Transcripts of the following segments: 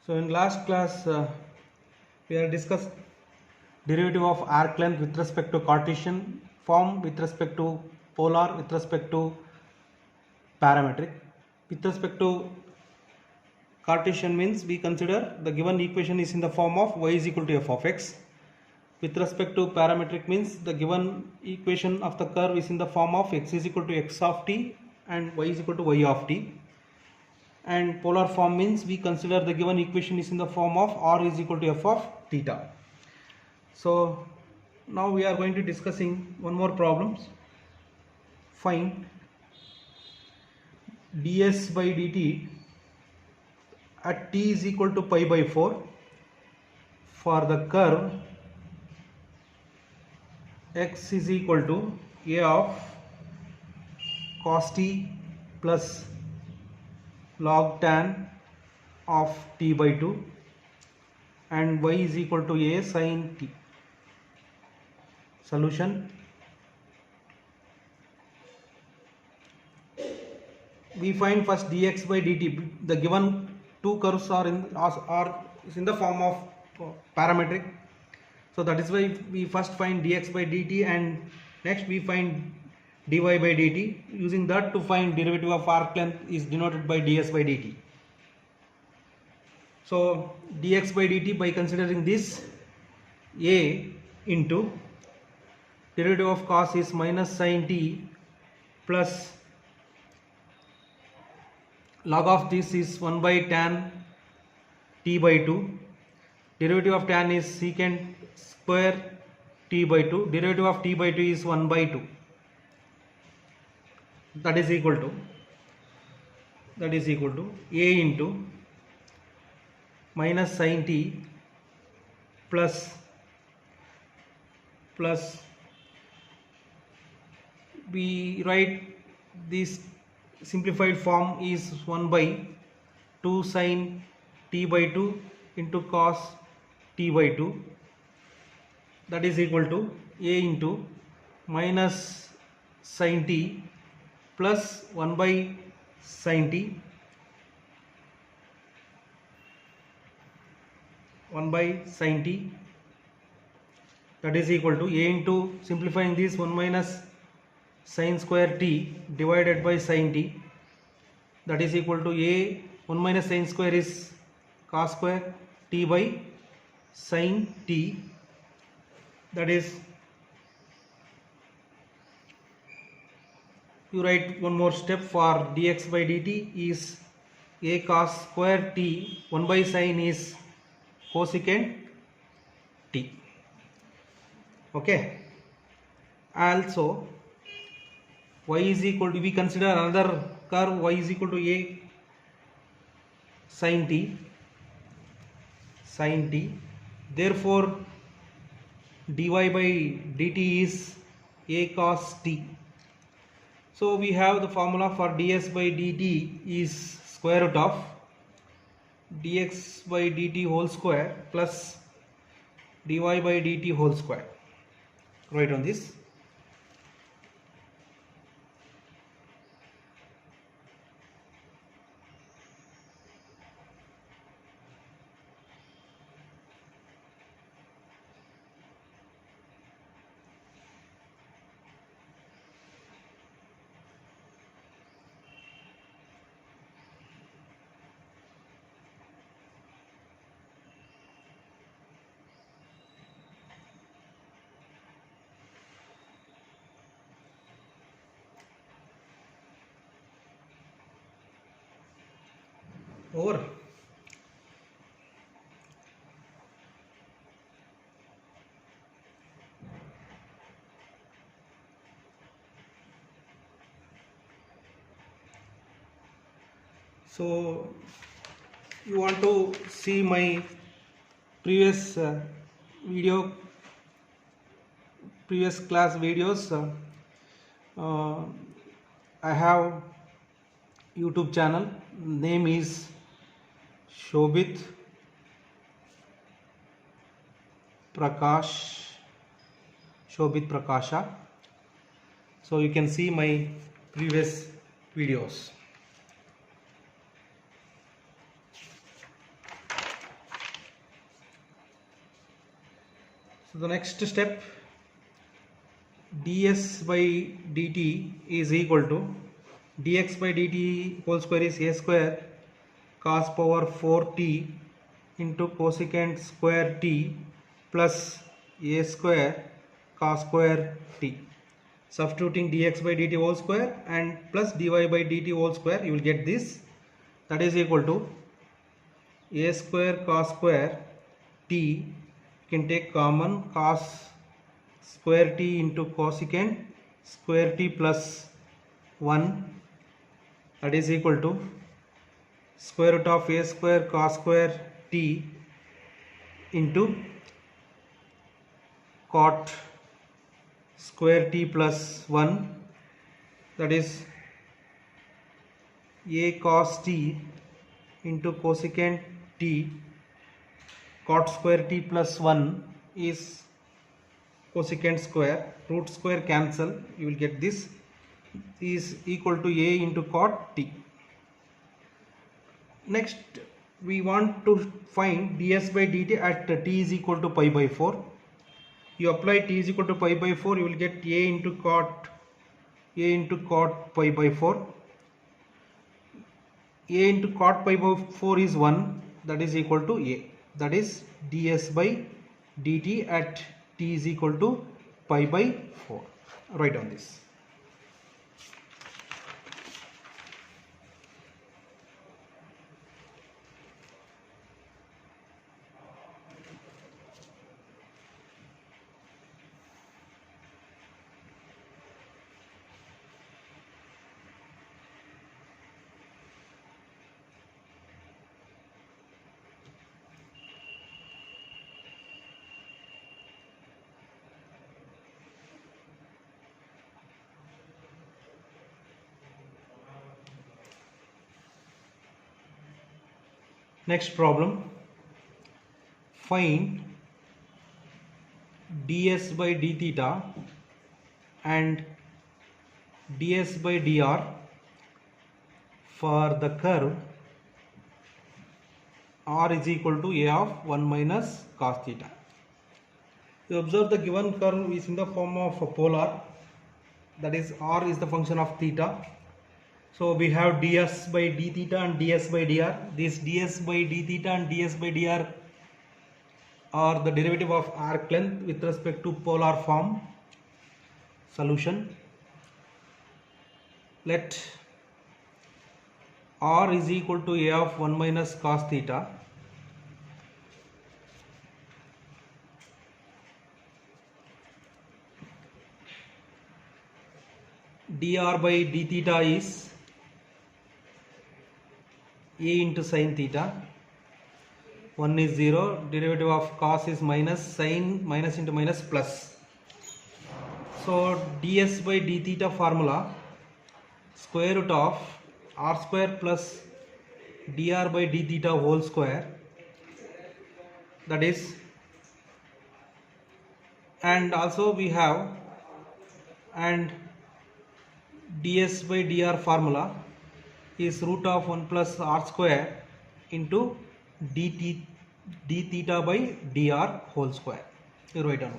So in last class we have discussed derivative of arc length with respect to Cartesian form, with respect to polar, with respect to parametric. With respect to Cartesian means we consider the given equation is in the form of y is equal to f of x. With respect to parametric means the given equation of the curve is in the form of x is equal to x of t and y is equal to y of t. And polar form means we consider the given equation is in the form of r is equal to f of theta. So now we are going to discussing one more problems. Find ds by dt at t is equal to pi by 4 for the curve x is equal to a of cos t plus log tan of t by 2 and y is equal to a sin t. Solution: we find first dx by dt. The given two curves are in the form of parametric, so that is why we first find dx by dt and next we find dy by dt. Using that to find derivative of arc length is denoted by ds by dt. So dx by dt, by considering this, a into derivative of cos is minus sin t plus log of this is 1 by tan t by 2. Derivative of tan is secant square t by 2. Derivative of t by 2 is 1 by 2. That is equal to a into minus sin t plus we write this simplified form is 1 by 2 sin t by 2 into cos t by 2, that is equal to a into minus sin t plus 1 by sin t, 1 by sin t, that is equal to a into, simplifying this, 1 minus sin square t divided by sin t, that is equal to a 1 minus sin square is cos square t by sin t, that is, you write one more step for dx by dt is a cos square t, 1 by sin is cosecant t. Okay. Also y is equal to, we consider another curve y is equal to a sin t, therefore dy by dt is a cos t. So we have the formula for ds by dt is square root of dx by dt whole square plus dy by dt whole square. Write on this. Over. So you want to see my previous class videos. I have YouTube channel, name is Shobit Prakasha. So you can see my previous videos. So the next step, ds by dt is equal to dx by dt whole square is a square cos power 4t into cosecant square t plus a square cos square t. Substituting dx by dt whole square and plus dy by dt whole square, you will get this. That is equal to a square cos square t, you can take common cos square t into cosecant square t plus 1, that is equal to square root of a square cos square t into cot square t plus 1, that is a cos t into cosecant t cot square t plus 1 is cosecant square, root square cancel, you will get this is equal to a into cot t. Next we want to find ds by dt at t is equal to pi by 4. You apply t is equal to pi by 4, you will get a into cot pi by 4. A into cot pi by 4 is 1, that is equal to a, that is ds by dt at t is equal to pi by 4. Write down this. Next problem, find ds by d theta and ds by dr for the curve r is equal to a of 1 minus cos theta. You observe the given curve is in the form of a polar, that is r is the function of theta. So we have ds by d theta and ds by dr. This ds by d theta and ds by dr are the derivative of arc length with respect to polar form. Solution. Let r is equal to a of 1 minus cos theta. Dr by d theta is a into sin theta. 1 is 0, derivative of cos is minus, sin minus into minus plus. So ds by d theta formula, square root of r square plus dr by d theta whole square, that is, and also we have and ds by dr formula is root of 1 plus r square into d theta by dr whole square. You write down.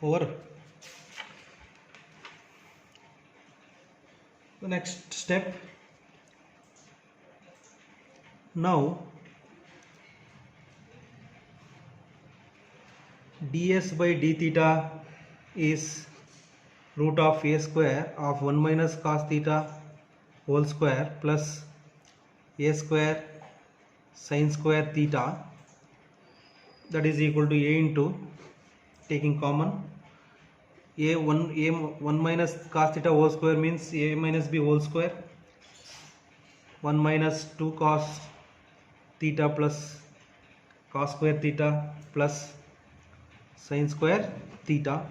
Over. The next step, now ds by d theta is root of a square of 1 minus cos theta whole square plus a square sin square theta, that is equal to a into, taking common, a1 minus cos theta whole square means a minus b whole square, 1 minus 2 cos theta plus cos square theta plus sin square theta,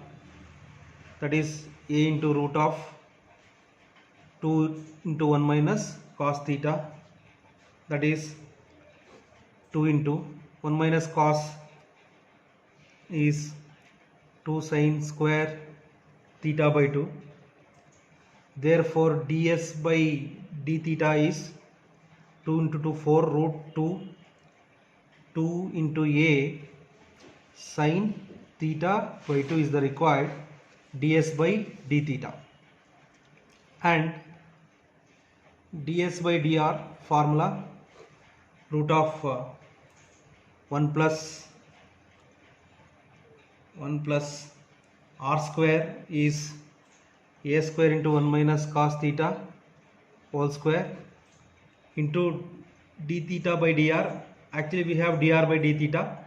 that is a into root of 2 into 1 minus cos theta, that is 2 into 1 minus cos is 2 sin square theta by 2. Therefore ds by d theta is 2 into 2 4 root 2 2 into a sin theta by 2 is the required ds by d theta, and ds by dr formula root of 1 plus r square is a square into 1 minus cos theta whole square into d theta by dr. Actually we have dr by d theta,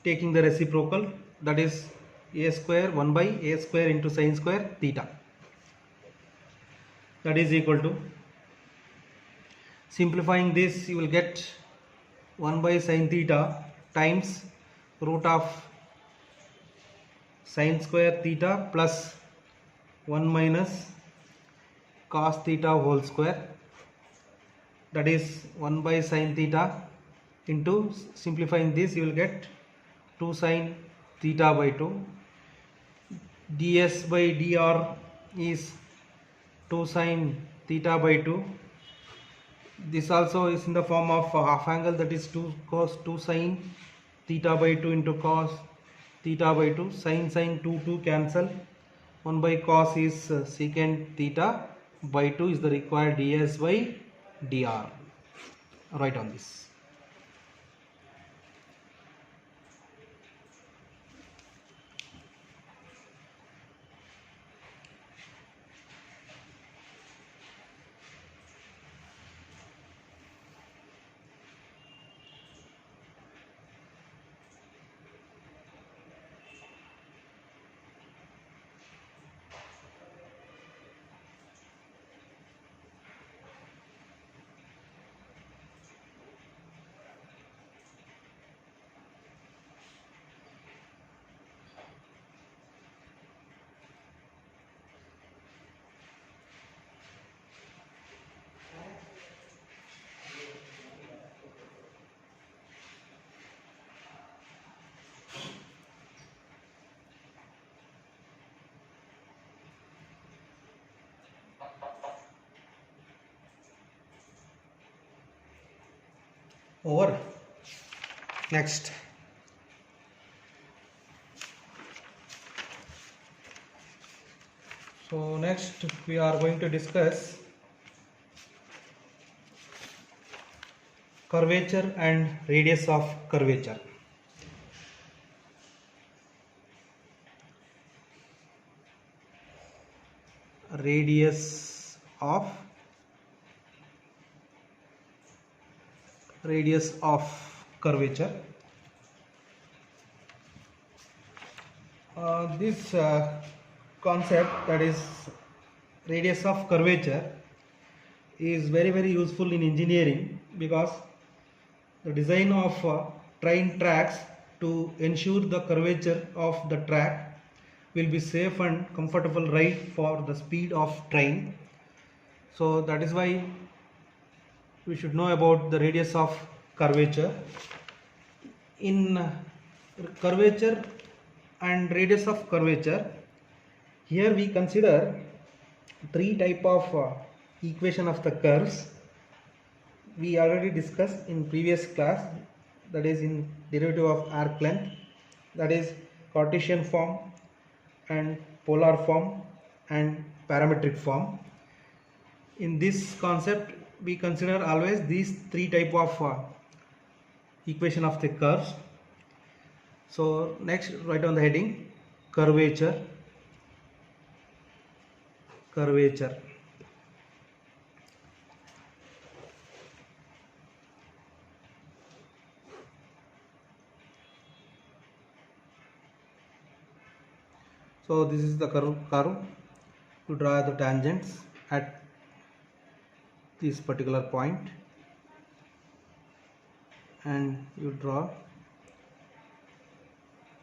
taking the reciprocal, that is a square 1 by a square into sin square theta, that is equal to, simplifying this you will get 1 by sin theta times root of sin square theta plus 1 minus cos theta whole square, that is 1 by sin theta into, simplifying this you will get 2 sin theta by 2, ds by dr is 2 sin theta by 2. This also is in the form of half angle, that is 2 cos 2 sin theta by 2 into cos theta by 2, sin 2 cancel, 1 by cos is secant theta by 2 is the required ds by dr. Write on this. Over. Next, so next we are going to discuss curvature and radius of curvature. Radius of curvature. This concept, that is radius of curvature, is very useful in engineering, because the design of train tracks to ensure the curvature of the track will be safe and comfortable ride for the speed of train. So that is why we should know about the radius of curvature. In curvature and radius of curvature, here we consider three type of equation of the curves. We already discussed in previous class, that is in derivative of arc length, that is Cartesian form and polar form and parametric form. In this concept we consider always these three type of equation of the curves. So next, write on the heading curvature. So this is the curve. You draw the tangents at this particular point and you draw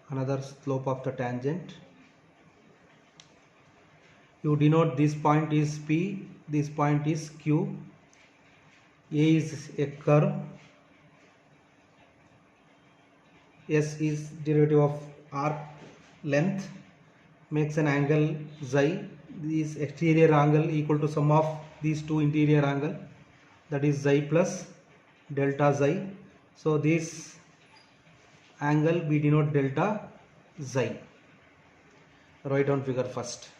another slope of the tangent. You denote this point is P, this point is Q. A is a curve, S is derivative of arc length, makes an angle xi. This exterior angle equal to sum of these two interior angle, that is xi plus delta xi. So this angle we denote delta xi. Write down figure first.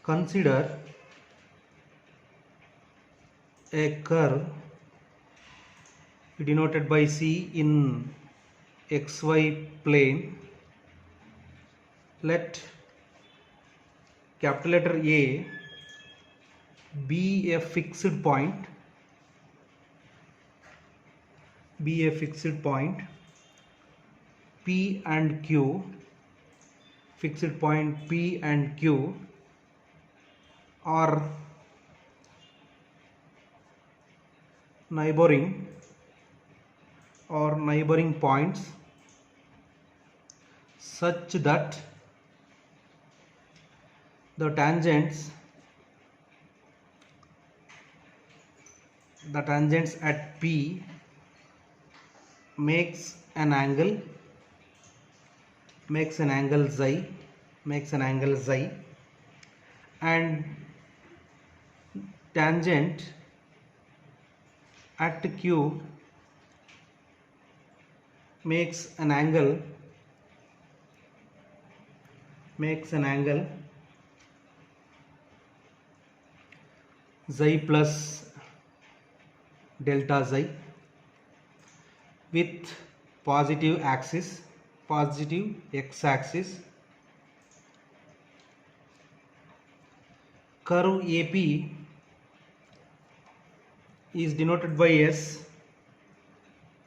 Consider a curve denoted by C in xy plane. Let capital letter A be a fixed point, P and Q, fixed point P and Q are neighboring points such that the tangents at P makes an angle xi, and tangent at Q makes an angle xi plus delta xi with positive x-axis. Curve AP is denoted by S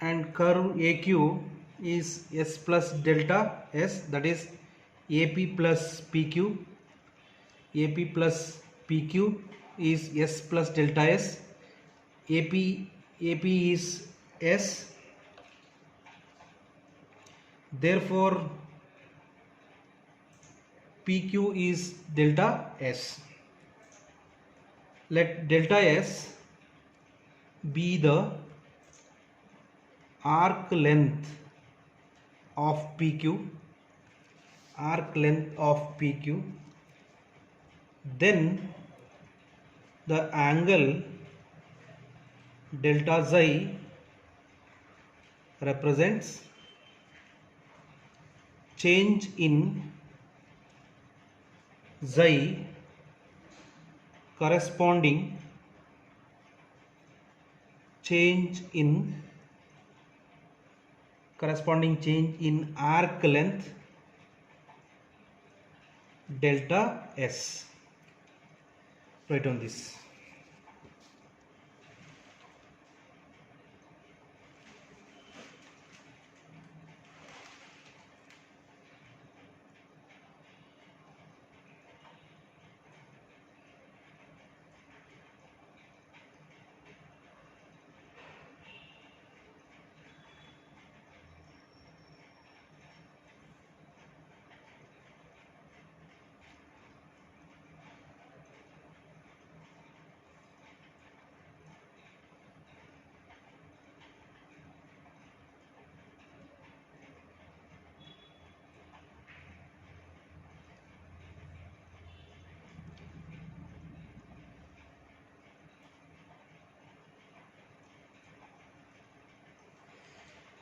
and curve AQ is S plus delta S, that is AP plus PQ. AP plus PQ is S plus delta S. AP is S. Therefore PQ is delta S. Let delta S be the arc length of PQ, then the angle delta xi represents change in xi corresponding change in arc length delta S. Write on this.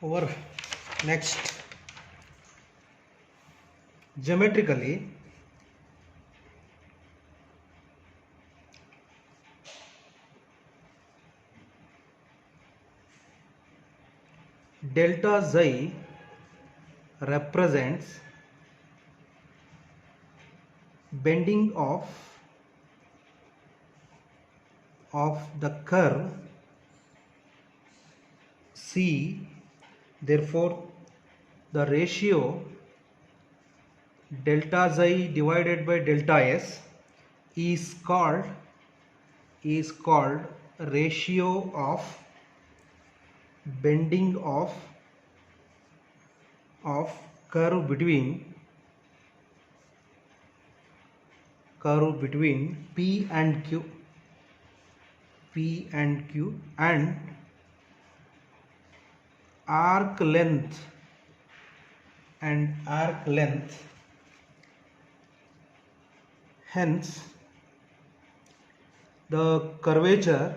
Over next, geometrically delta xi represents bending of the curve C, therefore the ratio delta xi divided by delta s is called ratio of bending of curve between P and Q and arc length hence the curvature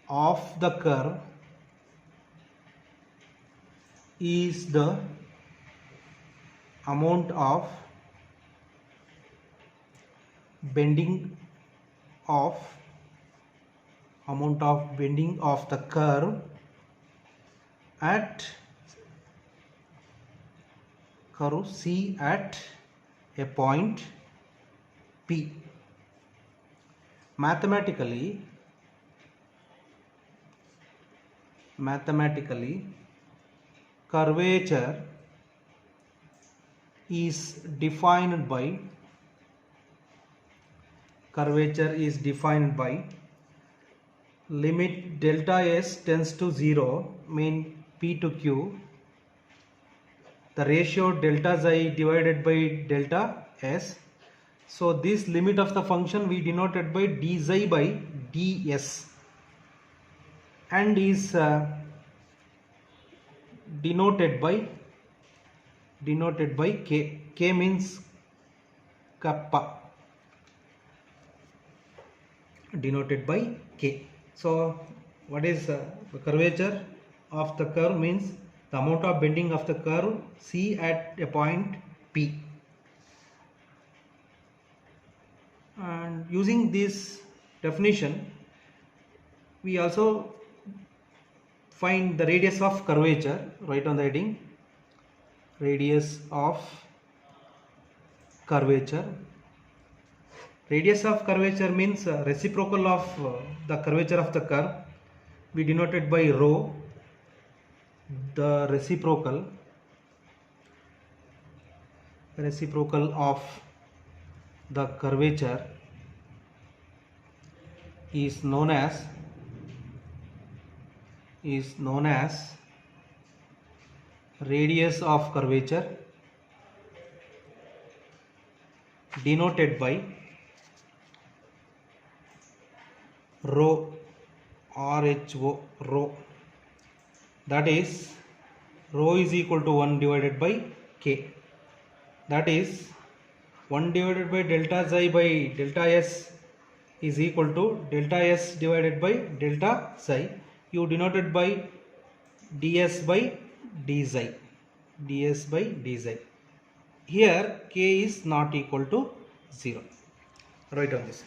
of the curve is the amount of bending of the curve at curve C at a point P. Mathematically curvature is defined by limit delta s tends to 0 mean P to Q, the ratio delta xi divided by delta s. So this limit of the function we denoted by d xi by ds and is denoted by k. K means kappa, denoted by k. So what is the curvature of the curve means the amount of bending of the curve C at a point P. And using this definition we also find the radius of curvature. Write on the heading radius of curvature. Radius of curvature means reciprocal of the curvature of the curve. We denoted by rho. The reciprocal of the curvature is known as radius of curvature, denoted by rho, rho. That is rho is equal to 1 divided by k. That is 1 divided by delta xi by delta s is equal to delta s divided by delta xi. You denoted by ds by dxi. Here k is not equal to 0. Write on this.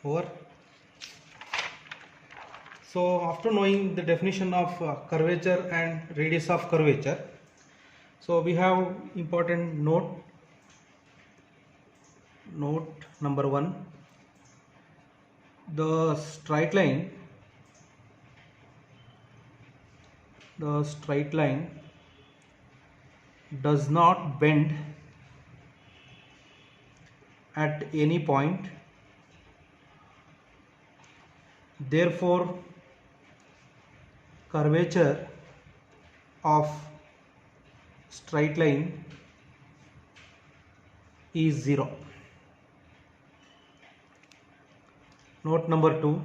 Over. So after knowing the definition of curvature and radius of curvature, so we have important note number 1. The straight line does not bend at any point, therefore curvature of straight line is 0. Note number 2.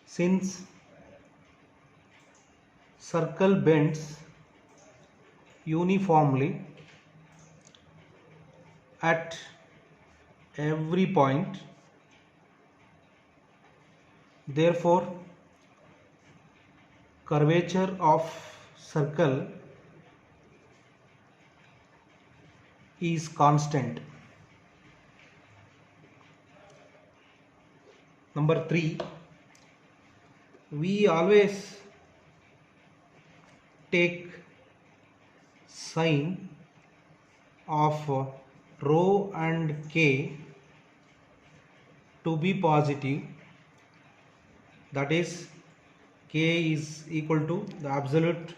Since circle bends uniformly at every point, therefore curvature of circle is constant. Number 3. We always take sign of rho and k to be positive, that is k is equal to the absolute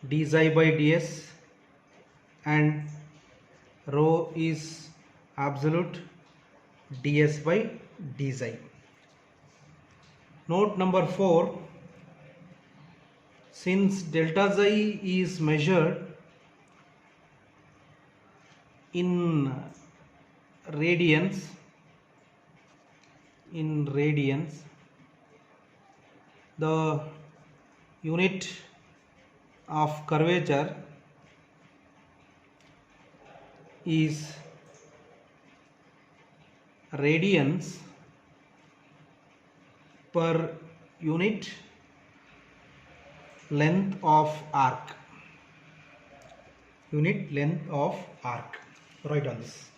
d psi by ds and rho is absolute ds by d psi. Note number 4. Since delta psi is measured in radians, the unit of curvature is radians per unit length of arc. Write on this.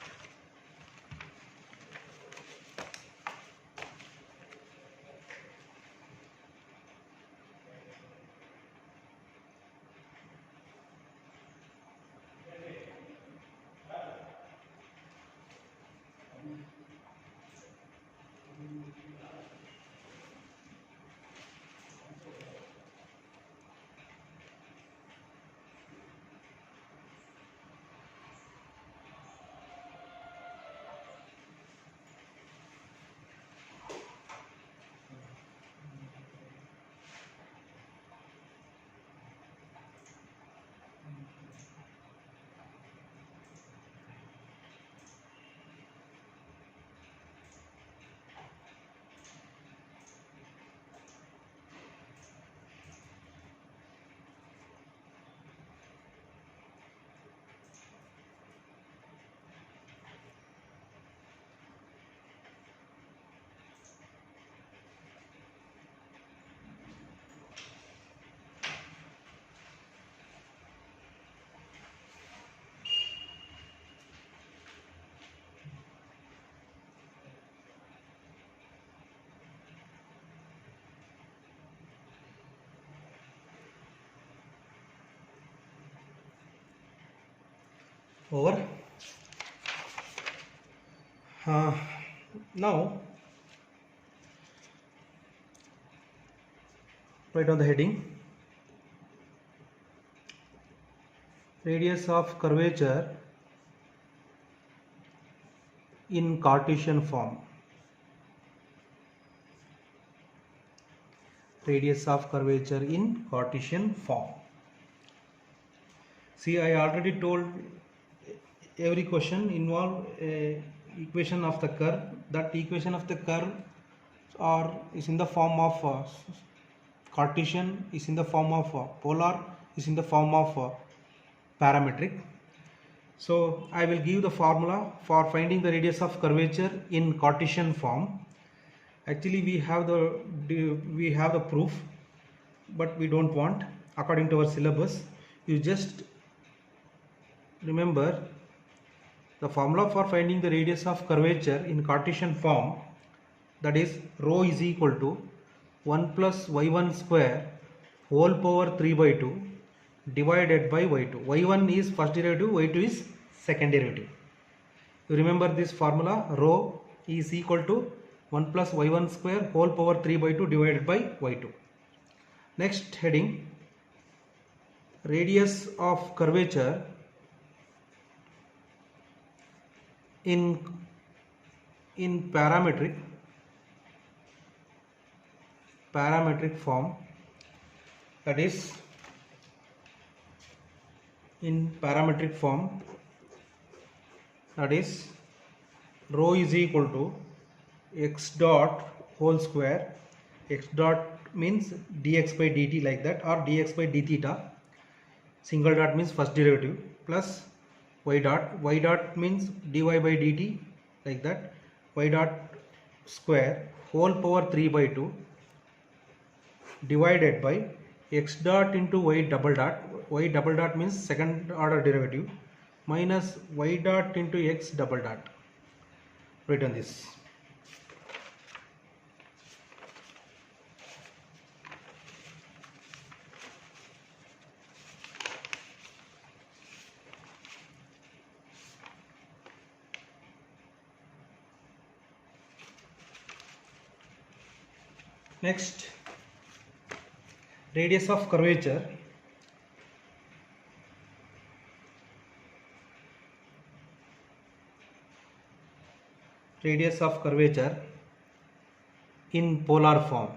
Over. Now write on the heading: radius of curvature in Cartesian form. Radius of curvature in Cartesian form. See, I already told every question involve a equation of the curve. That equation of the curve is in the form of Cartesian, is in the form of polar, is in the form of parametric. So I will give the formula for finding the radius of curvature in Cartesian form. Actually we have the proof, but we don't want according to our syllabus. You just remember the formula for finding the radius of curvature in Cartesian form. that is rho is equal to 1 plus y1 square whole power 3 by 2 divided by y2. y1 is first derivative, y2 is second derivative. You remember this formula, rho is equal to 1 plus y1 square whole power 3 by 2 divided by y2. Next heading, radius of curvature in parametric form, that is in parametric form, that is rho is equal to x dot whole square. X dot means dx by dt like that, or dx by d theta. Single dot means first derivative, plus y dot. Y dot means dy by dt like that. Y dot square whole power 3 by 2 divided by x dot into y double dot. Y double dot means second order derivative, minus y dot into x double dot. Write on this. Next, radius of curvature in polar form.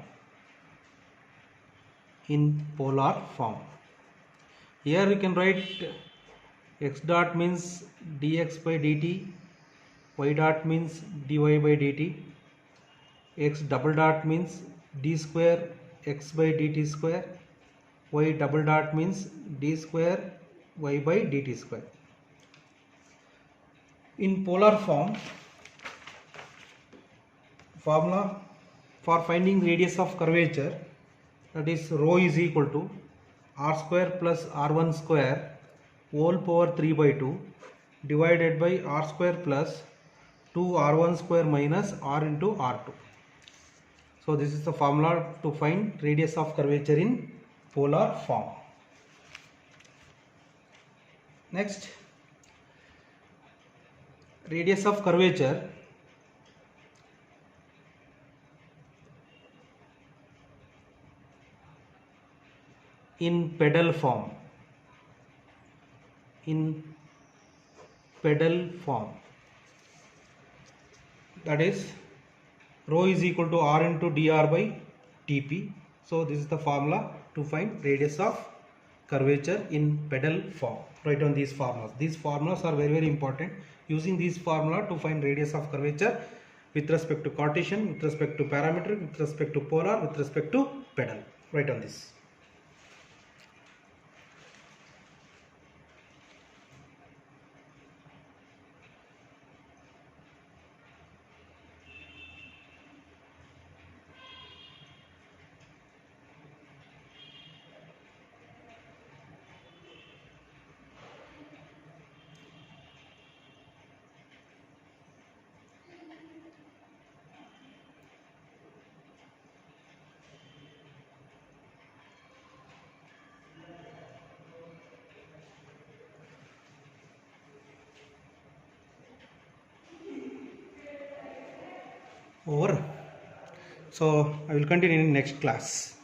Here we can write x dot means dx by dt, y dot means dy by dt, x double dot means d square x by dt square, y double dot means d square y by dt square. In polar form, formula for finding radius of curvature, that is rho is equal to r square plus r1 square whole power 3 by 2 divided by r square plus 2r1 square minus r into r2. So this is the formula to find radius of curvature in polar form. Next, radius of curvature in pedal form. That is rho is equal to r into dr by dp. So this is the formula to find radius of curvature in pedal form. Write down these formulas. These formulas are very important. Using these formula to find radius of curvature with respect to Cartesian, with respect to parametric, with respect to polar, with respect to pedal. Write down this. Over. So I will continue in next class.